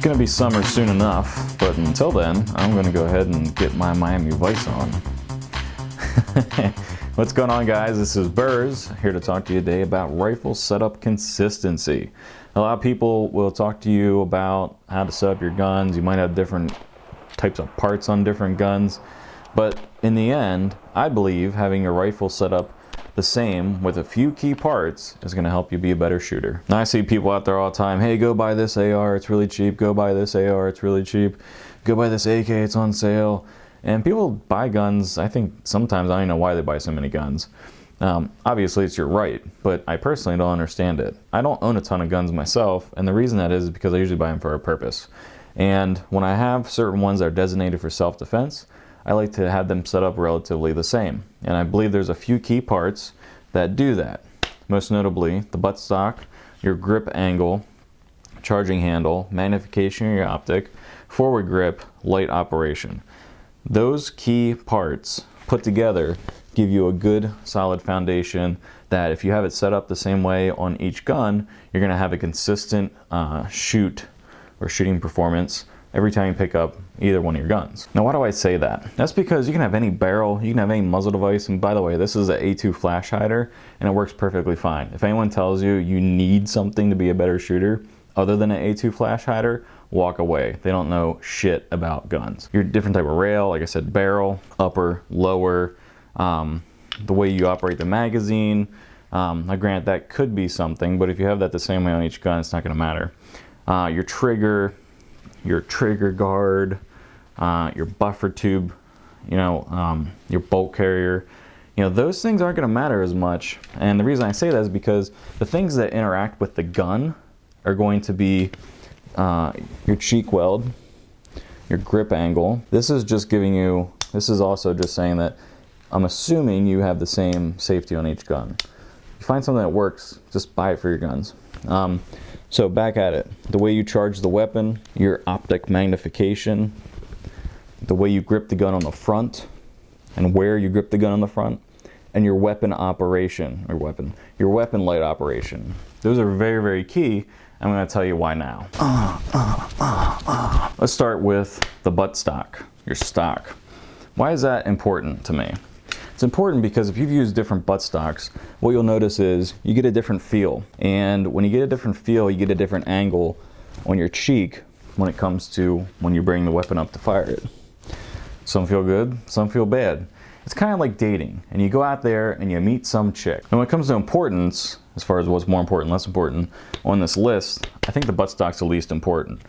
going to be summer soon enough, but until then, I'm going to go ahead and get my Miami Vice on. What's going on, guys? This is Burrs, here to talk to you today about rifle setup consistency. A lot of people will talk to you about how to set up your guns. You might have different types of parts on different guns, but in the end, I believe having your rifle set up the same with a few key parts is going to help you be a better shooter. Now, I see people out there all the time, hey, go buy this AR, it's really cheap. Go buy this AR, it's really cheap. Go buy this AK, it's on sale. And people buy guns, I think sometimes I don't know why they buy so many guns. Obviously it's your right, but I personally don't understand it. I don't own a ton of guns myself, and the reason that is because I usually buy them for a purpose. And when I have certain ones that are designated for self-defense, I like to have them set up relatively the same. And I believe there's a few key parts that do that. Most notably, the buttstock, your grip angle, charging handle, magnification of your optic, forward grip, light operation. Those key parts put together give you a good solid foundation that if you have it set up the same way on each gun, you're going to have a consistent shooting performance every time you pick up either one of your guns. Now, why do I say that? That's because you can have any barrel, you can have any muzzle device, and by the way, this is an A2 flash hider, and it works perfectly fine. If anyone tells you you need something to be a better shooter other than an A2 flash hider, walk away. They don't know shit about guns. Your different type of rail, like I said, barrel, upper, lower, the way you operate the magazine. Now granted, that could be something, but if you have that the same way on each gun, it's not gonna matter. Your trigger guard, your buffer tube, your bolt carrier, those things aren't going to matter as much. And the reason I say that is because the things that interact with the gun are going to be your cheek weld, your grip angle. This is also just saying that I'm assuming you have the same safety on each gun. If you find something that works, just buy it for your guns. So back at it, the way you charge the weapon, your optic magnification, the way you grip the gun on the front, and where you grip the gun on the front, and your weapon operation, your weapon light operation. Those are very, very key. I'm going to tell you why now. Let's start with the buttstock, your stock. Why is that important to me? It's important because if you've used different buttstocks, what you'll notice is you get a different feel. And when you get a different feel, you get a different angle on your cheek when it comes to when you bring the weapon up to fire it. Some feel good, some feel bad. It's kind of like dating, and you go out there and you meet some chick. And when it comes to importance, as far as what's more important, less important, on this list, I think the buttstock's the least important.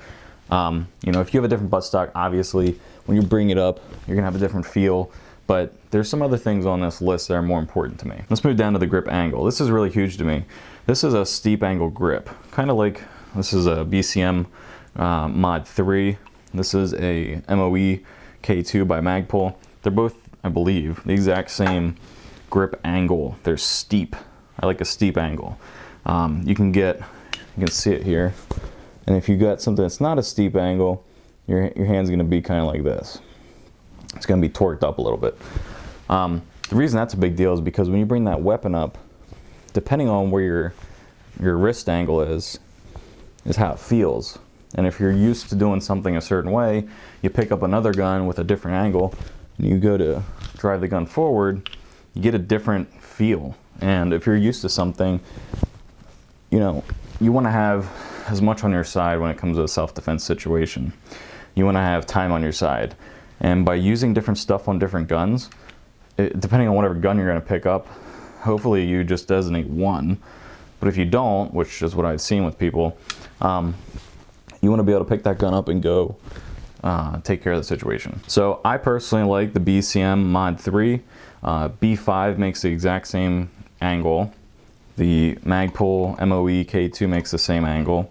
If you have a different buttstock, obviously, when you bring it up, you're gonna have a different feel. But there's some other things on this list that are more important to me. Let's move down to the grip angle. This is really huge to me. This is a steep angle grip, kind of like this is a BCM Mod 3. This is a MOE K2 by Magpul. They're both, I believe, the exact same grip angle. They're steep. I like a steep angle. You can see it here. And if you got something that's not a steep angle, your hand's gonna be kind of like this. It's going to be torqued up a little bit. The reason that's a big deal is because when you bring that weapon up, depending on where your wrist angle is how it feels. And if you're used to doing something a certain way, you pick up another gun with a different angle, and you go to drive the gun forward, you get a different feel. And if you're used to something, you want to have as much on your side when it comes to a self-defense situation. You want to have time on your side. And by using different stuff on different guns, depending on whatever gun you're going to pick up, hopefully you just designate one. But if you don't, which is what I've seen with people, you want to be able to pick that gun up and go take care of the situation. So I personally like the BCM Mod 3. B5 makes the exact same angle. The Magpul MOE K2 makes the same angle.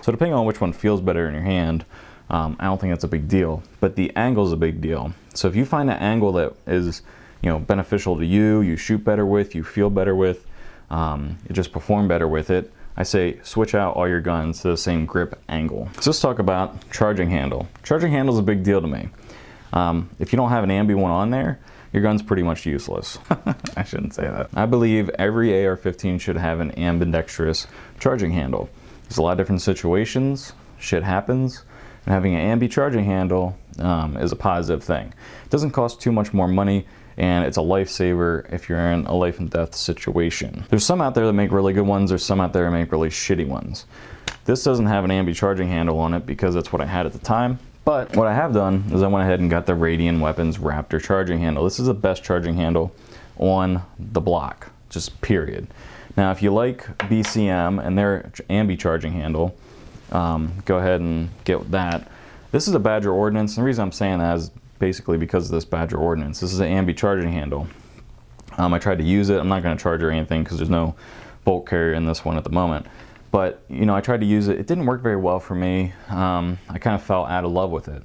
So depending on which one feels better in your hand, I don't think that's a big deal, but the angle is a big deal. So if you find an angle that is, beneficial to you, you shoot better with, you feel better with, you just perform better with it, I say switch out all your guns to the same grip angle. So let's talk about charging handle. Charging handle is a big deal to me. If you don't have an ambi one on there, your gun's pretty much useless. I shouldn't say that. I believe every AR-15 should have an ambidextrous charging handle. There's a lot of different situations, shit happens, and having an ambi charging handle is a positive thing. It doesn't cost too much more money, and it's a lifesaver if you're in a life and death situation. There's some out there that make really good ones, there's some out there that make really shitty ones. This doesn't have an ambi charging handle on it because that's what I had at the time, but what I have done is I went ahead and got the Radiant Weapons Raptor charging handle. This is the best charging handle on the block, just period. Now if you like BCM and their ambi charging handle, go ahead and get that. This is a Badger Ordnance, and the reason I'm saying that is basically because of this Badger Ordnance. This is an ambi charging handle. I tried to use it. I'm not going to charge or anything because there's no bolt carrier in this one at the moment. But you know, I tried to use it. It didn't work very well for me. I kind of fell out of love with it.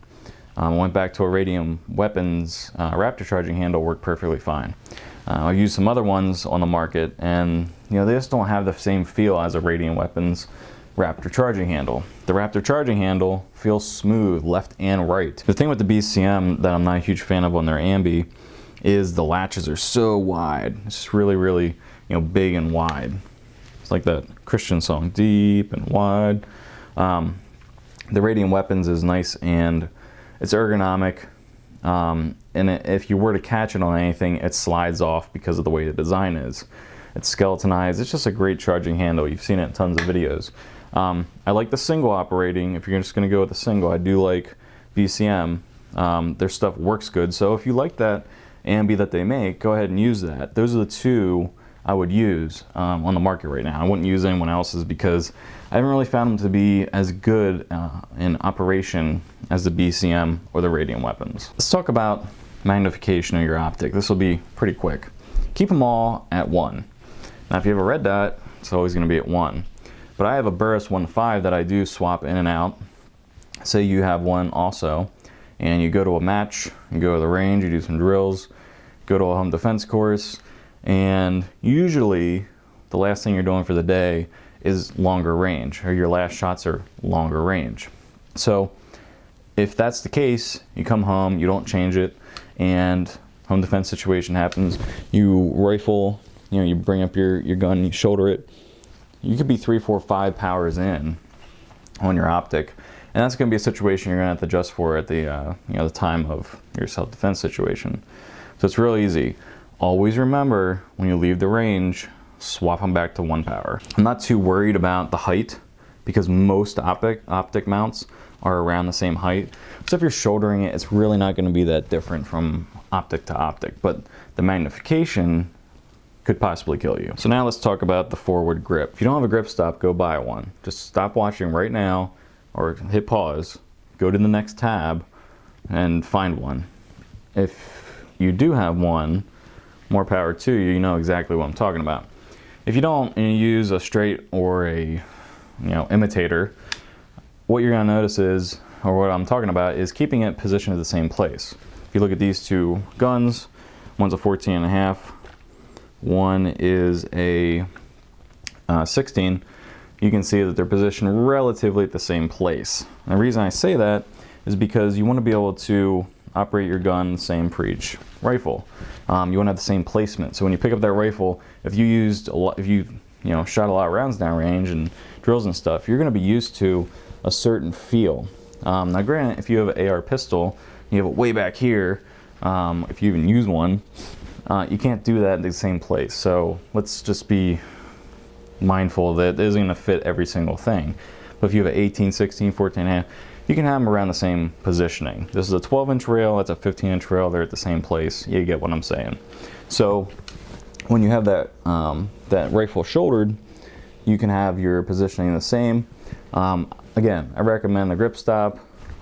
I went back to a Radiant Weapons Raptor charging handle, worked perfectly fine. I used some other ones on the market, and you know, they just don't have the same feel as a Radiant Weapons Raptor charging handle. The Raptor charging handle feels smooth left and right. The thing with the BCM that I'm not a huge fan of on their ambi is the latches are so wide. It's just really, really, you know, big and wide. It's like that Christian song, deep and wide. The Radiant Weapons is nice and it's ergonomic. And if you were to catch it on anything, it slides off because of the way the design is. It's skeletonized. It's just a great charging handle. You've seen it in tons of videos. I like the single operating. If you're just going to go with the single, I do like BCM. Their stuff works good. So if you like that ambi that they make, go ahead and use that. Those are the two I would use on the market right now. I wouldn't use anyone else's because I haven't really found them to be as good in operation as the BCM or the Radiant Weapons. Let's talk about magnification of your optic. This will be pretty quick. Keep them all at 1. Now if you have a red dot, it's always going to be at 1. But I have a Burris 1.5 that I do swap in and out. Say you have one also, and you go to a match, you go to the range, you do some drills, go to a home defense course, and usually the last thing you're doing for the day is longer range, or your last shots are longer range. So if that's the case, you come home, you don't change it, and home defense situation happens, you rifle, you know, you bring up your gun, you shoulder it, you could be 3, 4, 5 powers in on your optic, and that's going to be a situation you're going to have to adjust for at the you know, the time of your self-defense situation. So it's real easy. Always remember, when you leave the range, swap them back to 1 power. I'm not too worried about the height because most optic mounts are around the same height. So if you're shouldering it, it's really not going to be that different from optic to optic, but the magnification could possibly kill you. So now let's talk about the forward grip. If you don't have a grip stop, go buy one. Just stop watching right now or hit pause, go to the next tab and find one. If you do have one, more power to you, you know exactly what I'm talking about. If you don't and you use a straight or a imitator, what you're gonna notice is, or what I'm talking about, is keeping it positioned at the same place. If you look at these two guns, one's a 14.5, one is a 16, you can see that they're positioned relatively at the same place. And the reason I say that is because you want to be able to operate your gun the same for each rifle. You want to have the same placement. So when you pick up that rifle, if you used a lot, if you shot a lot of rounds downrange and drills and stuff, you're going to be used to a certain feel. Now granted, if you have an AR pistol, you have it way back here, if you even use one, you can't do that in the same place. So let's just be mindful that it isn't going to fit every single thing. But if you have an 18, 16, 14.5, you can have them around the same positioning. This is a 12-inch rail, that's a 15-inch rail, they're at the same place. You get what I'm saying. So when you have that, that rifle shouldered, you can have your positioning the same. Again, I recommend the grip stop.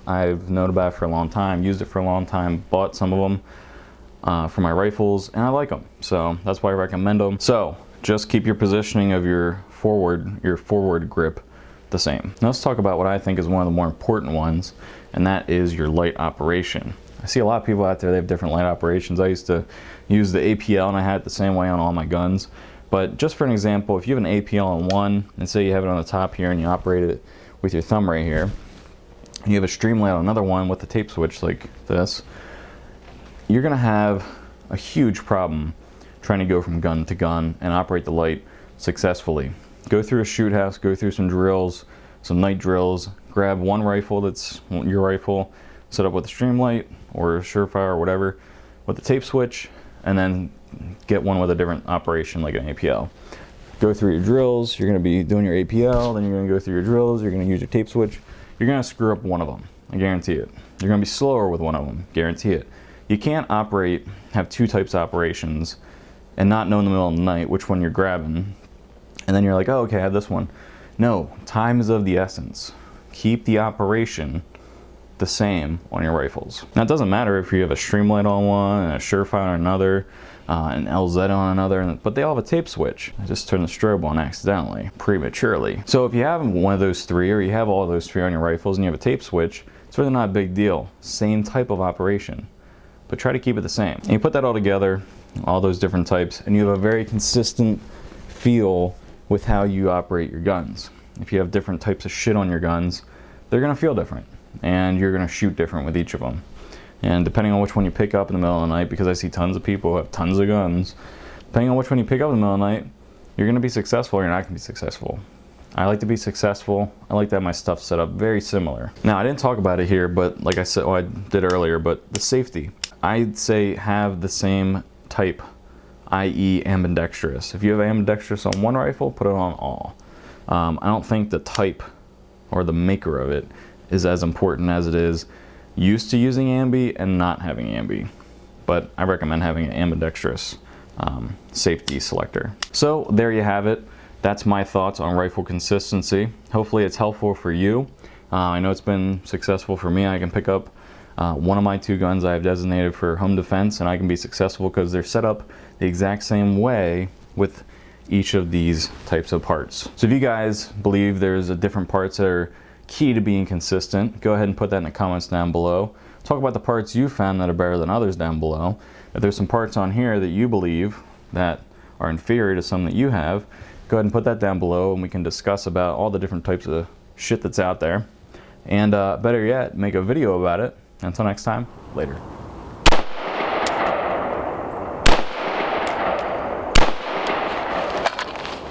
I've known about it for a long time, used it for a long time, bought some of them for my rifles, and I like them. So that's why I recommend them. So just keep your positioning of your forward grip the same. Now let's talk about what I think is one of the more important ones, and that is your light operation. I see a lot of people out there, they have different light operations. I used to use the APL and I had it the same way on all my guns. But just for an example, if you have an APL on one, and say you have it on the top here and you operate it with your thumb right here, and you have a Streamlight on another one with the tape switch like this, you're gonna have a huge problem trying to go from gun to gun and operate the light successfully. Go through a shoot house, go through some drills, some night drills, grab one rifle that's your rifle, set up with a Streamlight or a Surefire or whatever with the tape switch, and then get one with a different operation like an APL. Go through your drills, you're going to be doing your APL, then you're going to go through your drills, you're going to use your tape switch, you're going to screw up one of them, I guarantee it. You're going to be slower with one of them, guarantee it. You can't have two types of operations and not know in the middle of the night which one you're grabbing, and then you're like, oh, okay, I have this one. No, time is of the essence. Keep the operation the same on your rifles. Now, it doesn't matter if you have a Streamlight on one, and a Surefire on another, an LZ on another, but they all have a tape switch. I just turned the strobe on accidentally, prematurely. So if you have one of those three, or you have all those three on your rifles and you have a tape switch, it's really not a big deal. Same type of operation, but try to keep it the same. And you put that all together, all those different types, and you have a very consistent feel with how you operate your guns. If you have different types of shit on your guns, they're gonna feel different, and you're gonna shoot different with each of them. And depending on which one you pick up in the middle of the night, because I see tons of people who have tons of guns, depending on which one you pick up in the middle of the night, you're gonna be successful or you're not gonna be successful. I like to be successful. I like to have my stuff set up very similar. Now, I didn't talk about it here, but like I said, well, I did earlier, but the safety. I'd say have the same type, i.e. ambidextrous. If you have ambidextrous on one rifle, put it on all. I don't think the type or the maker of it is as important as it is used to using ambi and not having ambi. But I recommend having an ambidextrous safety selector. So there you have it. That's my thoughts on rifle consistency. Hopefully it's helpful for you. I know it's been successful for me. I can pick up one of my two guns I have designated for home defense, and I can be successful because they're set up the exact same way with each of these types of parts. So if you guys believe there's a different parts that are key to being consistent, go ahead and put that in the comments down below. Talk about the parts you found that are better than others down below. If there's some parts on here that you believe that are inferior to some that you have, go ahead and put that down below, and we can discuss about all the different types of shit that's out there. And better yet, make a video about it. Until next time, later.